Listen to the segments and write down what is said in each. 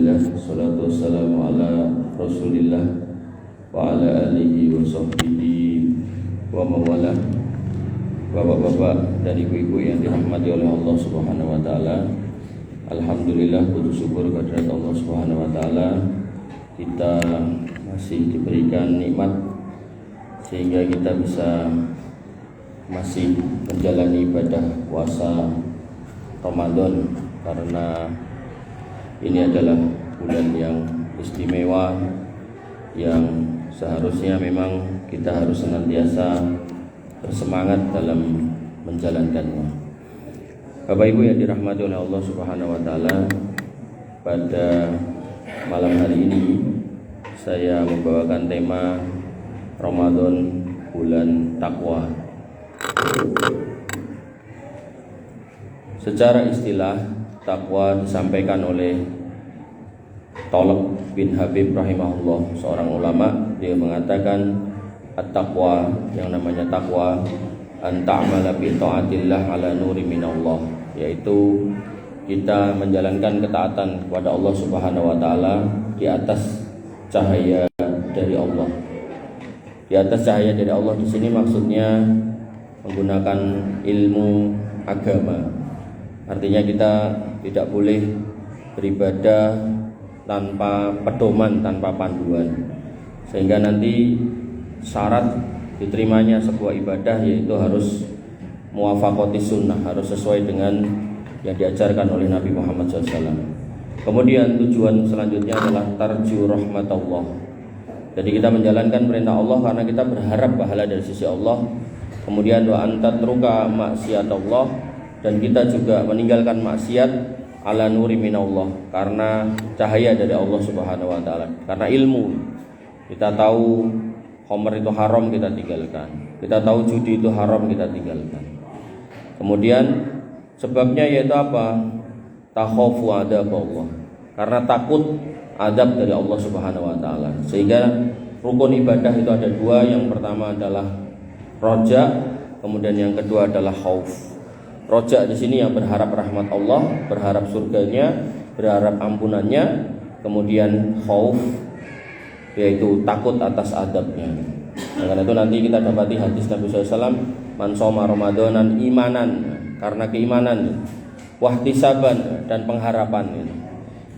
Alhamdulillah, salatu wassalamu ala Rasulillah wa ala alihi wa sahbihi wa mawalah. Bapak-bapak dan ibu-ibu yang dirahmati oleh Allah Subhanahu wa taala. Alhamdulillah, puji syukur kehadirat Allah Subhanahu wa taala, kita masih diberikan nikmat sehingga kita bisa masih menjalani ibadah puasa Ramadan, karena ini adalah bulan yang istimewa yang seharusnya memang kita harus senantiasa bersemangat dalam menjalankannya. Bapak Ibu yang dirahmati oleh Allah Subhanahu wa taala, pada malam hari ini saya membawakan tema Ramadan, bulan takwa. Secara istilah, takwa disampaikan oleh Thalib bin Habib rahimahullah, seorang ulama. Dia mengatakan at-taqwa, yang namanya takwa, an ta'mala bi ta'atillah ala nuri minallah, yaitu kita menjalankan ketaatan kepada Allah Subhanahu wa taala di atas cahaya dari Allah. Di atas cahaya dari Allah di sini maksudnya menggunakan ilmu agama. Artinya kita tidak boleh beribadah tanpa pedoman, tanpa panduan, sehingga nanti syarat diterimanya sebuah ibadah yaitu harus muwafaqati sunnah, harus sesuai dengan yang diajarkan oleh Nabi Muhammad SAW. Kemudian tujuan selanjutnya adalah tarju rahmatullah. Jadi kita menjalankan perintah Allah karena kita berharap pahala dari sisi Allah. Kemudian wa antatruka maksiatullah, dan kita juga meninggalkan maksiat ala nuri minallah, karena cahaya dari Allah Subhanahu wa taala. Karena ilmu, kita tahu khamr itu haram, kita tinggalkan. Kita tahu judi itu haram, kita tinggalkan. Kemudian sebabnya yaitu apa? Takhafu adab Allah, karena takut adab dari Allah Subhanahu wa taala. Sehingga rukun ibadah itu ada dua. Yang pertama adalah roja, kemudian yang kedua adalah khauf. Roja di sini yang berharap rahmat Allah, berharap surganya, berharap ampunannya. Kemudian khauf yaitu takut atas adabnya. Karena itu nanti kita dapati hadis Nabi SAW, man shoma ramadanan imanan, karena keimanan, wahtisaban, dan pengharapan,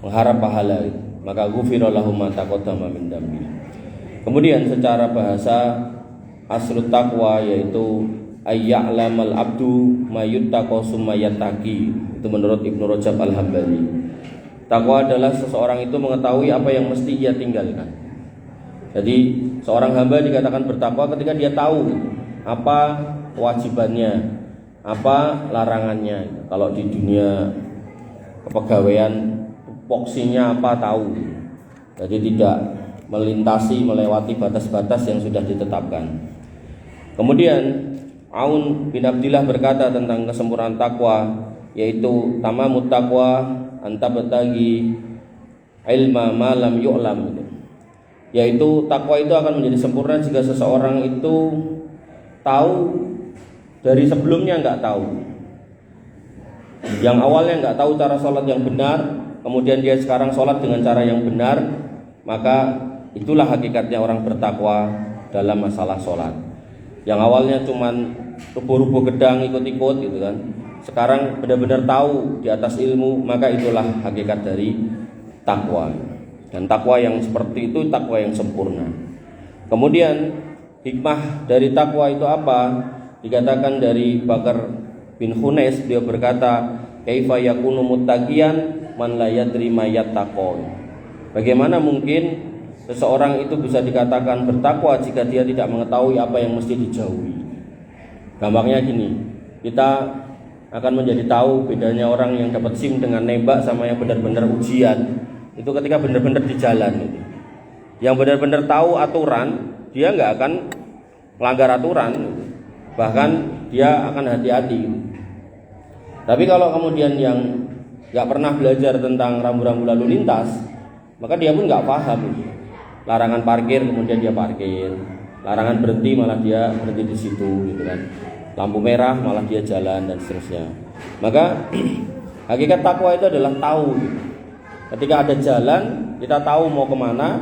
mengharap pahala, maka ghufira lahu ma taqaddama min dambi. Kemudian secara bahasa aslut taqwa yaitu ayya'lamal abdu mayyuttaqa summa yattaqi. Itu menurut Ibnu Rajab Al-Hambali. Takwa adalah seseorang itu mengetahui apa yang mesti ia tinggalkan. Jadi seorang hamba dikatakan bertakwa ketika dia tahu apa kewajibannya, apa larangannya. Kalau di dunia kepegawaian poksinya apa tahu. Jadi tidak melintasi, melewati batas-batas yang sudah ditetapkan. Kemudian Aun bin Abdillah berkata tentang kesempurnaan takwa, yaitu tamamut taqwa anta batagi ilma ma lam yu'lam, yaitu takwa itu akan menjadi sempurna jika seseorang itu tahu dari sebelumnya nggak tahu. Yang awalnya nggak tahu cara sholat yang benar, kemudian dia sekarang sholat dengan cara yang benar, maka itulah hakikatnya orang bertakwa dalam masalah sholat. Yang awalnya cuman rubuh-rubuh gedang ikut-ikut gitu kan, sekarang benar-benar tahu di atas ilmu, maka itulah hakikat dari takwa. Dan takwa yang seperti itu takwa yang sempurna. Kemudian hikmah dari takwa itu apa? Dikatakan dari Bakar bin Khunais, dia berkata, kaifa yakunu muttaqiyan man la yadri ma yattaqo. Bagaimana mungkin seseorang itu bisa dikatakan bertakwa jika dia tidak mengetahui apa yang mesti dijauhi? Gampangnya gini, kita akan menjadi tahu bedanya orang yang dapat SIM dengan nembak sama yang benar-benar ujian. Itu ketika benar-benar di jalan itu. Yang benar-benar tahu aturan, dia nggak akan melanggar aturan, bahkan dia akan hati-hati. Tapi kalau kemudian yang nggak pernah belajar tentang rambu-rambu lalu lintas, maka dia pun nggak paham. Larangan parkir kemudian dia parkir, larangan berhenti malah dia berhenti di situ, gitu kan. Lampu merah malah dia jalan dan seterusnya. Maka hakikat takwa itu adalah tahu, gitu. Ketika ada jalan, kita tahu mau kemana.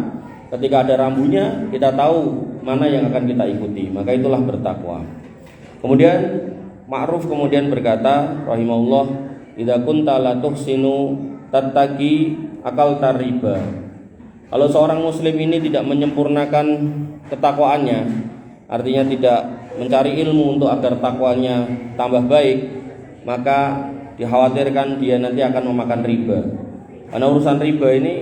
Ketika ada rambunya, kita tahu mana yang akan kita ikuti. Maka itulah bertakwa. Kemudian Ma'ruf kemudian berkata, rahimahullah, idza kunta la tuhsinu tattaqi akal tariba. Kalau seorang muslim ini tidak menyempurnakan ketakwaannya, artinya tidak mencari ilmu untuk agar takwanya tambah baik, maka dikhawatirkan dia nanti akan memakan riba. Karena urusan riba ini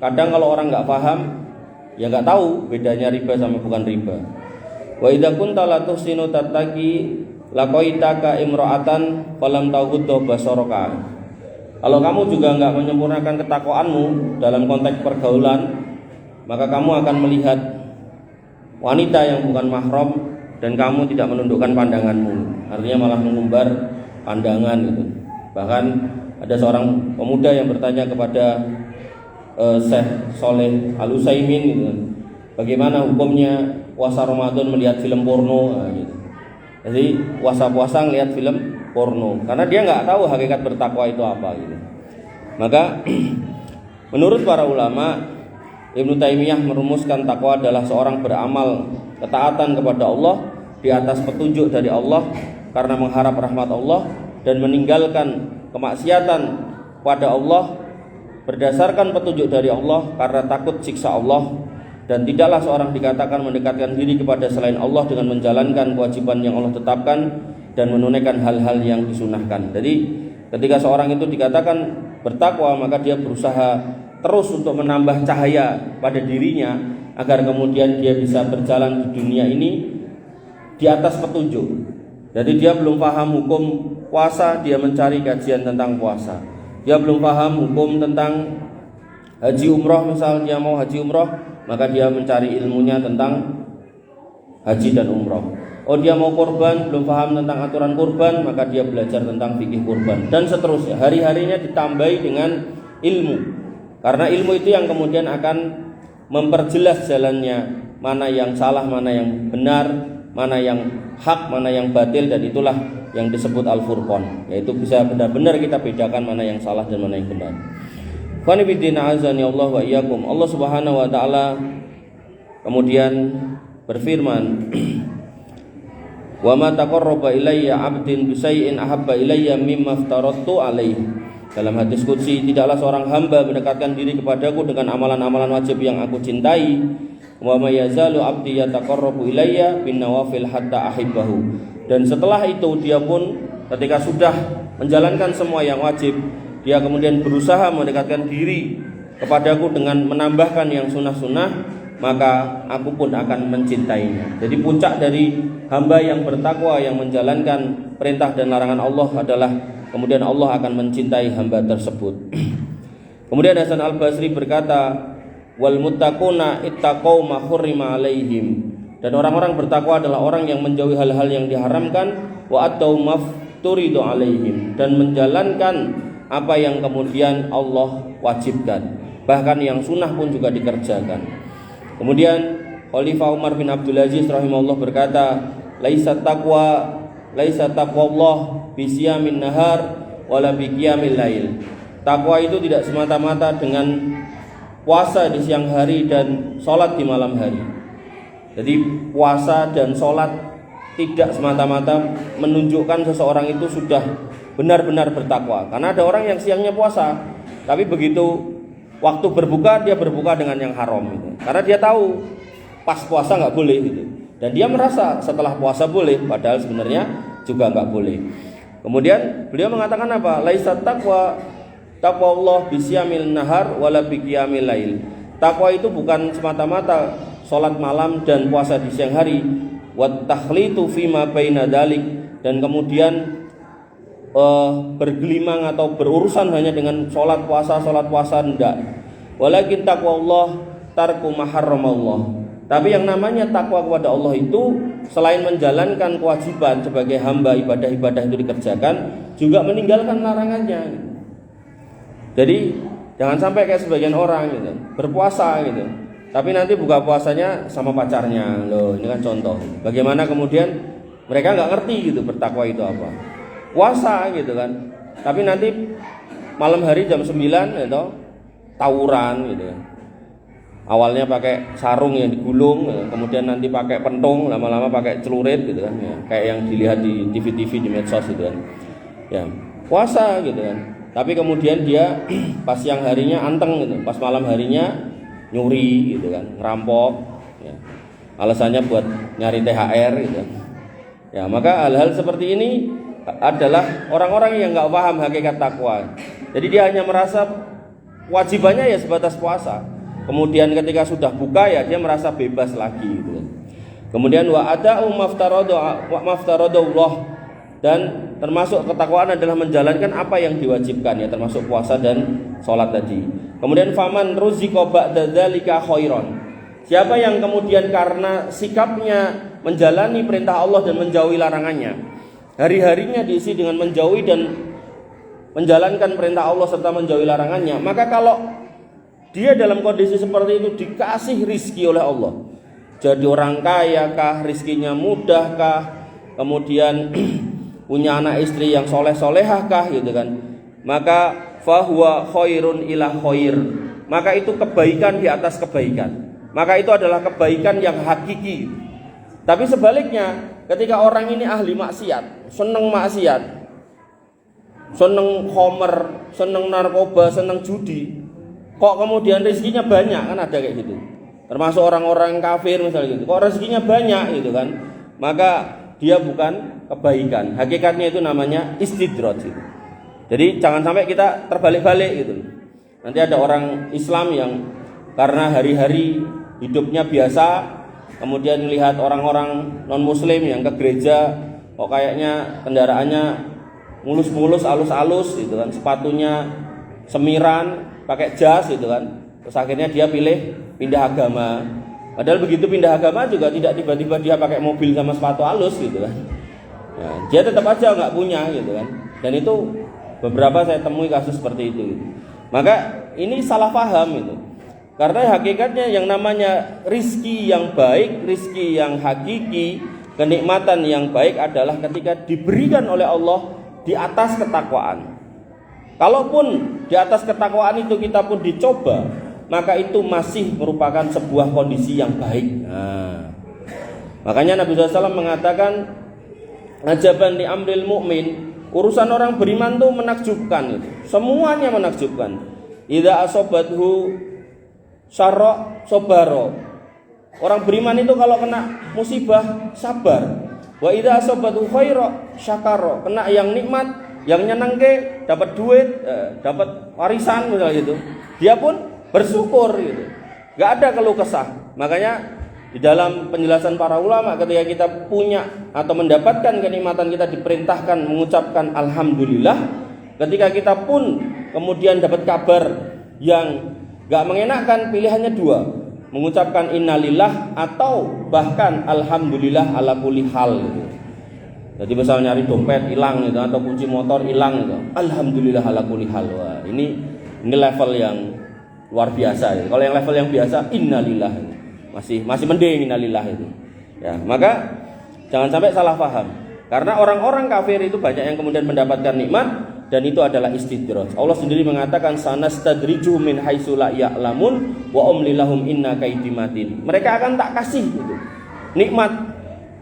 kadang kalau orang nggak paham, ya nggak tahu bedanya riba sama bukan riba. Wa idza kunta la tuhsinu tattaqi laqaitaka imra'atan falam taghuddu basaraka. Kalau kamu juga nggak menyempurnakan ketakwaanmu dalam konteks pergaulan, maka kamu akan melihat wanita yang bukan mahram dan kamu tidak menundukkan pandanganmu. Artinya malah mengumbar pandangan gitu. Bahkan ada seorang pemuda yang bertanya kepada Syekh Soleh Al-Utsaimin gitu, bagaimana hukumnya puasa Ramadan melihat film porno gitu. Jadi puasa-puasa ngelihat film porno karena dia nggak tahu hakikat bertakwa itu apa gitu. Maka menurut para ulama, Ibnu Taimiyah merumuskan takwa adalah seorang beramal ketaatan kepada Allah di atas petunjuk dari Allah karena mengharap rahmat Allah dan meninggalkan kemaksiatan pada Allah berdasarkan petunjuk dari Allah karena takut siksa Allah, dan tidaklah seorang dikatakan mendekatkan diri kepada selain Allah dengan menjalankan kewajiban yang Allah tetapkan dan menunaikan hal-hal yang disunahkan. Jadi ketika seorang itu dikatakan bertakwa, maka dia berusaha terus untuk menambah cahaya pada dirinya agar kemudian dia bisa berjalan di dunia ini di atas petunjuk. Jadi dia belum paham hukum puasa, dia mencari kajian tentang puasa. Dia belum paham hukum tentang haji umroh, misal dia mau haji umroh, maka dia mencari ilmunya tentang haji dan umroh. Oh, dia mau kurban, belum paham tentang aturan kurban, maka dia belajar tentang fikih kurban, dan seterusnya. Hari-harinya ditambahi dengan ilmu, karena ilmu itu yang kemudian akan memperjelas jalannya, mana yang salah, mana yang benar, mana yang hak, mana yang batil, dan itulah yang disebut Al-Furqan, yaitu bisa benar-benar kita bedakan mana yang salah dan mana yang benar. Qanibidina azani Allah wa iyyakum. Allah Subhanahu wa taala kemudian berfirman, "Wa ma taqarraba ilayya 'abdin bi syai'in ahabba ilayya mimma aftaradtu alaihi." Dalam hadis qudsi, tidaklah seorang hamba mendekatkan diri kepadaku dengan amalan-amalan wajib yang aku cintai. Wa ma yazalu 'abdi yataqarrabu ilayya bin nawafil hatta ahibbahu. Dan setelah itu dia pun ketika sudah menjalankan semua yang wajib, dia kemudian berusaha mendekatkan diri kepadaku dengan menambahkan yang sunnah-sunnah, maka aku pun akan mencintainya. Jadi puncak dari hamba yang bertakwa yang menjalankan perintah dan larangan Allah adalah kemudian Allah akan mencintai hamba tersebut. Kemudian Hasan Al-Basri berkata, wal muttaquna ittaqau ma hurrima alaihim. Dan orang-orang bertakwa adalah orang yang menjauhi hal-hal yang diharamkan, wa atau mafturidu alaihim, dan menjalankan apa yang kemudian Allah wajibkan, bahkan yang sunnah pun juga dikerjakan. Kemudian Khalifah Umar bin Abdul Aziz rahimahullah berkata, laisa taqwallah bi siyamin nahar wala bi qiyamil lail. Takwa itu tidak semata-mata dengan puasa di siang hari dan sholat di malam hari. Jadi puasa dan sholat tidak semata-mata menunjukkan seseorang itu sudah benar-benar bertakwa. Karena ada orang yang siangnya puasa, tapi begitu waktu berbuka dia berbuka dengan yang haram gitu. Karena dia tahu pas puasa nggak boleh gitu, dan dia merasa setelah puasa boleh, padahal sebenarnya juga nggak boleh. Kemudian beliau mengatakan apa? Laisa taqwa Allah bisyamil nahar wala biqiyamil lail. Takwa itu bukan semata-mata sholat malam dan puasa di siang hari, wat takhlitu fima baina dalik, dan kemudian bergelimang atau berurusan hanya dengan sholat puasa enggak. Walakin taqwallah tarku ma harramallah. Tapi yang namanya takwa kepada Allah itu selain menjalankan kewajiban sebagai hamba, ibadah-ibadah itu dikerjakan, juga meninggalkan larangannya. Jadi jangan sampai kayak sebagian orang gitu, berpuasa gitu, tapi nanti buka puasanya sama pacarnya. Loh, ini kan contoh bagaimana kemudian mereka nggak ngerti gitu bertakwa itu apa. Puasa gitu kan, tapi nanti malam hari jam 9 gitu, tawuran gitu. Awalnya pakai sarung yang digulung, kemudian nanti pakai pentung, lama-lama pakai celurit gitu kan, ya. Kayak yang dilihat di TV-TV di medsos gitu kan. Ya, puasa gitu kan. Tapi kemudian dia pas siang harinya anteng gitu, pas malam harinya nyuri gitu kan, ngerampok. Ya. Alasannya buat nyari THR gitu. Ya, maka hal-hal seperti ini adalah orang-orang yang nggak paham hakikat takwa. Jadi dia hanya merasa wajibannya ya sebatas puasa. Kemudian ketika sudah buka ya dia merasa bebas lagi gitu. Kemudian wa ada'u maftaradallah, dan termasuk ketakwaan adalah menjalankan apa yang diwajibkan ya, termasuk puasa dan sholat tadi. Kemudian faman ruziqa ba'da dzalika khairan. Siapa yang kemudian karena sikapnya menjalani perintah Allah dan menjauhi larangannya, hari-harinya diisi dengan menjauhi dan menjalankan perintah Allah serta menjauhi larangannya, maka kalau dia dalam kondisi seperti itu dikasih rizki oleh Allah, jadi orang kaya kah, rizkinya mudah kah, kemudian punya anak istri yang soleh-solehah kah gitu kan, maka fahuwa khairun ila khair, maka itu kebaikan di atas kebaikan, maka itu adalah kebaikan yang hakiki. Tapi sebaliknya, ketika orang ini ahli maksiat, seneng maksiat, seneng khomer, seneng narkoba, seneng judi, kok kemudian rezekinya banyak, kan ada kayak gitu. Termasuk orang-orang kafir misalnya gitu. Kok rezekinya banyak gitu kan? Maka dia bukan kebaikan. Hakikatnya itu namanya istidraj gitu. Jadi jangan sampai kita terbalik-balik gitu. Nanti ada orang Islam yang karena hari-hari hidupnya biasa, kemudian melihat orang-orang non-muslim yang ke gereja, kok kayaknya kendaraannya mulus-mulus, alus-alus gitu kan, sepatunya semiran, pakai jas gitu kan. Terus akhirnya dia pilih pindah agama. Padahal begitu pindah agama juga tidak tiba-tiba dia pakai mobil sama sepatu halus gitu kan. Ya, dia tetap aja nggak punya gitu kan. Dan itu beberapa saya temui kasus seperti itu gitu. Maka ini salah paham itu. Karena hakikatnya yang namanya rizki yang baik, rizki yang hakiki, kenikmatan yang baik adalah ketika diberikan oleh Allah di atas ketakwaan. Kalaupun di atas ketakwaan itu kita pun dicoba, maka itu masih merupakan sebuah kondisi yang baik. Nah, makanya Nabi SAW mengatakan, ajaban li amril mu'min, urusan orang beriman itu menakjubkan itu. Semuanya menakjubkan. Idza asobathu syarra sobaro. Orang beriman itu kalau kena musibah sabar. Wa idza asobathu khaira syakara. Kena yang nikmat, yang nyenengke, dapat duit, dapat warisan misalnya gitu, dia pun bersyukur gitu. Gak ada keluh kesah. Makanya di dalam penjelasan para ulama, ketika kita punya atau mendapatkan kenikmatan, kita diperintahkan mengucapkan alhamdulillah. Ketika kita pun kemudian dapat kabar yang gak mengenakan, pilihannya dua, mengucapkan innalillah atau bahkan alhamdulillah ala kulli hal gitu. Jadi misalnya nyari dompet hilang gitu, atau kunci motor hilang gitu, alhamdulillah ala kulli hal. Wah, ini level yang luar biasa gitu. Kalau yang level yang biasa innalillah gitu. Masih mending innalillah itu. Ya, maka jangan sampai salah paham. Karena orang-orang kafir itu banyak yang kemudian mendapatkan nikmat, dan itu adalah istidraj. Allah sendiri mengatakan sanastadrijuhum min haitsu la ya'lamun wa umli lahum inna kaidi matin. Mereka akan tak kasih gitu nikmat,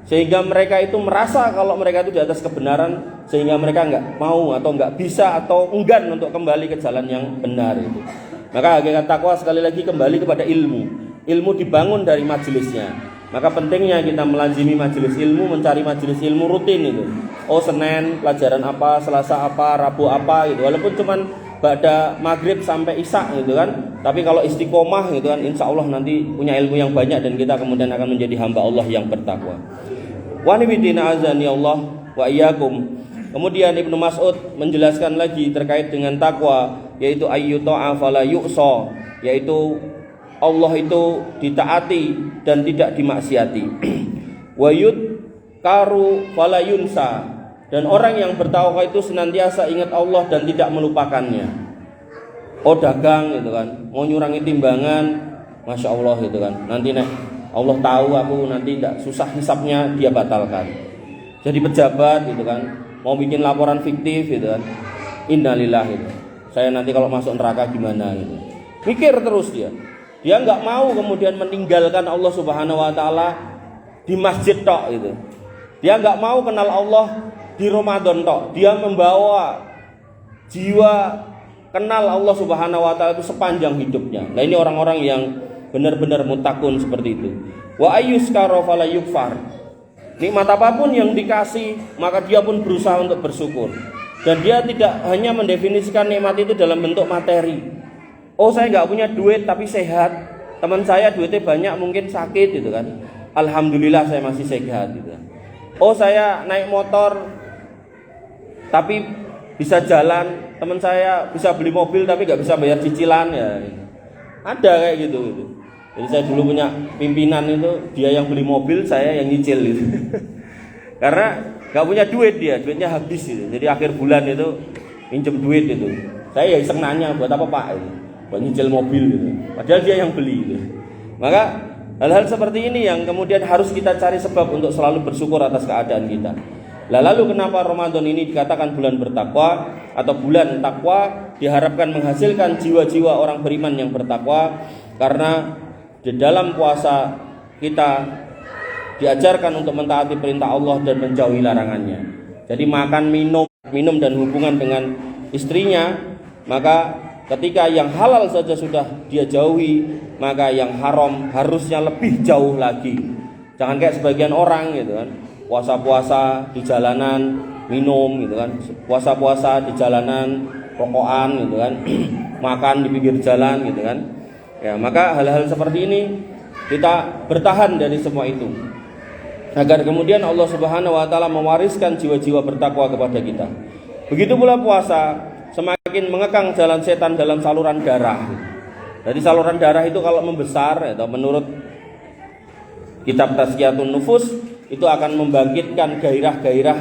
sehingga mereka itu merasa kalau mereka itu di atas kebenaran, sehingga mereka enggak mau atau enggak bisa atau enggan untuk kembali ke jalan yang benar itu. Maka hakikat takwa sekali lagi kembali kepada ilmu. Ilmu dibangun dari majelisnya. Maka pentingnya kita melazimi majelis ilmu, mencari majelis ilmu rutin itu. Oh, Senin pelajaran apa, Selasa apa, Rabu apa gitu. Walaupun cuman pada maghrib sampai isya gitu kan. Tapi kalau istiqomah gitu kan, insya Allah nanti punya ilmu yang banyak dan kita kemudian akan menjadi hamba Allah yang bertakwa. Wa nibidina azani Allah wa iyyakum. Kemudian Ibnu Mas'ud menjelaskan lagi terkait dengan takwa, yaitu ayyuta'a fala yu'sa, yaitu Allah itu ditaati dan tidak dimaksiati. Wa yudkaru fala yunsa, dan orang yang bertakwa itu senantiasa ingat Allah dan tidak melupakannya. Oh, dagang gitu kan, mau nyurangi timbangan, masya Allah gitu kan, nanti nih Allah tahu aku nanti tidak susah hisapnya, dia batalkan. Jadi pejabat gitu kan, mau bikin laporan fiktif gitu kan, innalillah gitu. Saya nanti kalau masuk neraka gimana gitu. Mikir terus dia. Dia nggak mau kemudian meninggalkan Allah Subhanahu wa taala di masjid tok gitu. Dia nggak mau kenal Allah di Ramadan tok. Dia membawa jiwa kenal Allah Subhanahu wa taala itu sepanjang hidupnya. Nah, ini orang-orang yang benar-benar mutakun seperti itu. Wa ayyuskara fala yukfar. Nikmat apapun yang dikasih, maka dia pun berusaha untuk bersyukur. Dan dia tidak hanya mendefinisikan nikmat itu dalam bentuk materi. Oh, saya nggak punya duit tapi sehat. Teman saya duitnya banyak mungkin sakit gitu kan. Alhamdulillah saya masih sehat gitu. Oh, saya naik motor tapi bisa jalan. Teman saya bisa beli mobil tapi nggak bisa bayar cicilan ya. Ada kayak gitu. Jadi saya dulu punya pimpinan itu, dia yang beli mobil, saya yang nyicil gitu. Karena gak punya duit duitnya habis gitu. Jadi akhir bulan itu pinjem duit itu. Saya ya iseng nanya, buat apa Pak? Buat nyicil mobil gitu. Padahal dia yang beli gitu. Maka hal-hal seperti ini yang kemudian harus kita cari sebab untuk selalu bersyukur atas keadaan kita. Lalu kenapa Ramadan ini dikatakan bulan bertakwa atau bulan takwa? Diharapkan menghasilkan jiwa-jiwa orang beriman yang bertakwa, karena di dalam puasa kita diajarkan untuk mentaati perintah Allah dan menjauhi larangannya. Jadi makan, minum dan hubungan dengan istrinya, maka ketika yang halal saja sudah dia jauhi, maka yang haram harusnya lebih jauh lagi. Jangan kayak sebagian orang gitu kan, puasa-puasa di jalanan minum gitu kan, puasa-puasa di jalanan rokokan gitu kan, makan di pinggir jalan gitu kan. Ya, maka hal-hal seperti ini kita bertahan dari semua itu, agar kemudian Allah Subhanahu wa taala mewariskan jiwa-jiwa bertakwa kepada kita. Begitu pula puasa semakin mengekang jalan setan dalam saluran darah. Jadi saluran darah itu kalau membesar atau menurut kitab Tazkiyatun Nufus itu akan membangkitkan gairah-gairah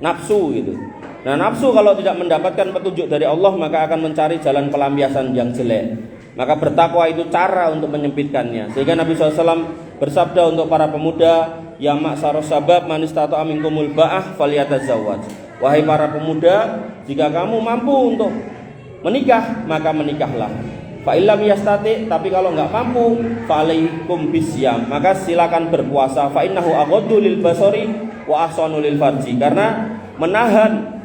nafsu gitu. Nah, nafsu kalau tidak mendapatkan petunjuk dari Allah maka akan mencari jalan pelampiasan yang jelek. Maka bertakwa itu cara untuk menyempitkannya. Sehingga Nabi SAW bersabda untuk para pemuda, ya ma'syaras sabab man istata'a minkumul ba'ah falyatazawwaj. Wahai para pemuda, jika kamu mampu untuk menikah, maka menikahlah. Fa illam yastati, tapi kalau enggak mampu, fa alaikum bisyam, maka silakan berpuasa. Fa innahu aghaddu lil basari wa ahsanu lil farji. Karena menahan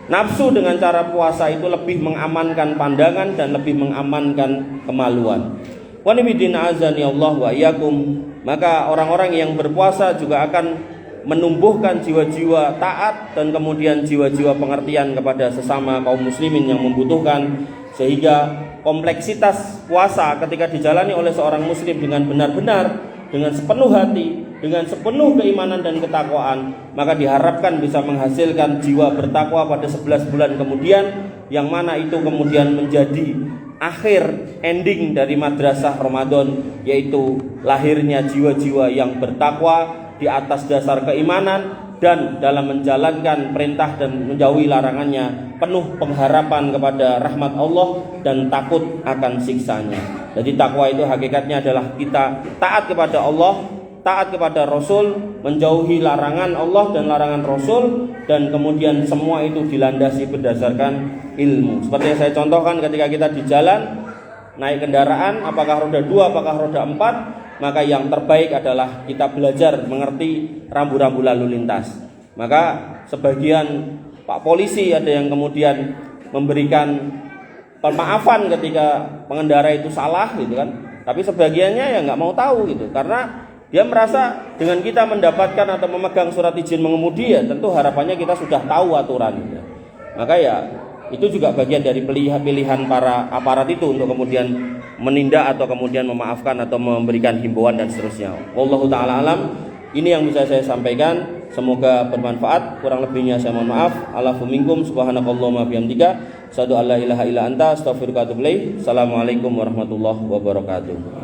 nafsu dengan cara puasa itu lebih mengamankan pandangan dan lebih mengamankan kemaluan. Wa nabiyina azani Allah wa iyyakum. Maka orang-orang yang berpuasa juga akan menumbuhkan jiwa-jiwa taat dan kemudian jiwa-jiwa pengertian kepada sesama kaum muslimin yang membutuhkan, sehingga kompleksitas puasa ketika dijalani oleh seorang muslim dengan benar-benar, dengan sepenuh hati, dengan sepenuh keimanan dan ketakwaan, maka diharapkan bisa menghasilkan jiwa bertakwa pada 11 bulan kemudian, yang mana itu kemudian menjadi akhir ending dari madrasah Ramadan, yaitu lahirnya jiwa-jiwa yang bertakwa di atas dasar keimanan dan dalam menjalankan perintah dan menjauhi larangannya penuh pengharapan kepada rahmat Allah dan takut akan siksanya. Jadi takwa itu hakikatnya adalah kita taat kepada Allah, taat kepada Rasul, menjauhi larangan Allah dan larangan Rasul, dan kemudian semua itu dilandasi berdasarkan ilmu. Seperti yang saya contohkan, ketika kita di jalan naik kendaraan, apakah roda 2, apakah roda 4, maka yang terbaik adalah kita belajar mengerti rambu-rambu lalu lintas. Maka sebagian Pak Polisi ada yang kemudian memberikan pemaafan ketika pengendara itu salah gitu kan, tapi sebagiannya ya nggak mau tahu gitu, karena dia merasa dengan kita mendapatkan atau memegang surat izin mengemudi, ya tentu harapannya kita sudah tahu aturan gitu. Maka ya itu juga bagian dari pilihan para aparat itu untuk kemudian menindak atau kemudian memaafkan atau memberikan himbauan dan seterusnya. Wallahu ta'ala alam. Ini yang bisa saya sampaikan, semoga bermanfaat. Kurang lebihnya saya mohon maaf. Alafu minkum subhanakallahumma bihamdika asyhadu an la ilaha illa anta astaghfiruka wa atubu ilaik. Assalamualaikum warahmatullahi wabarakatuh.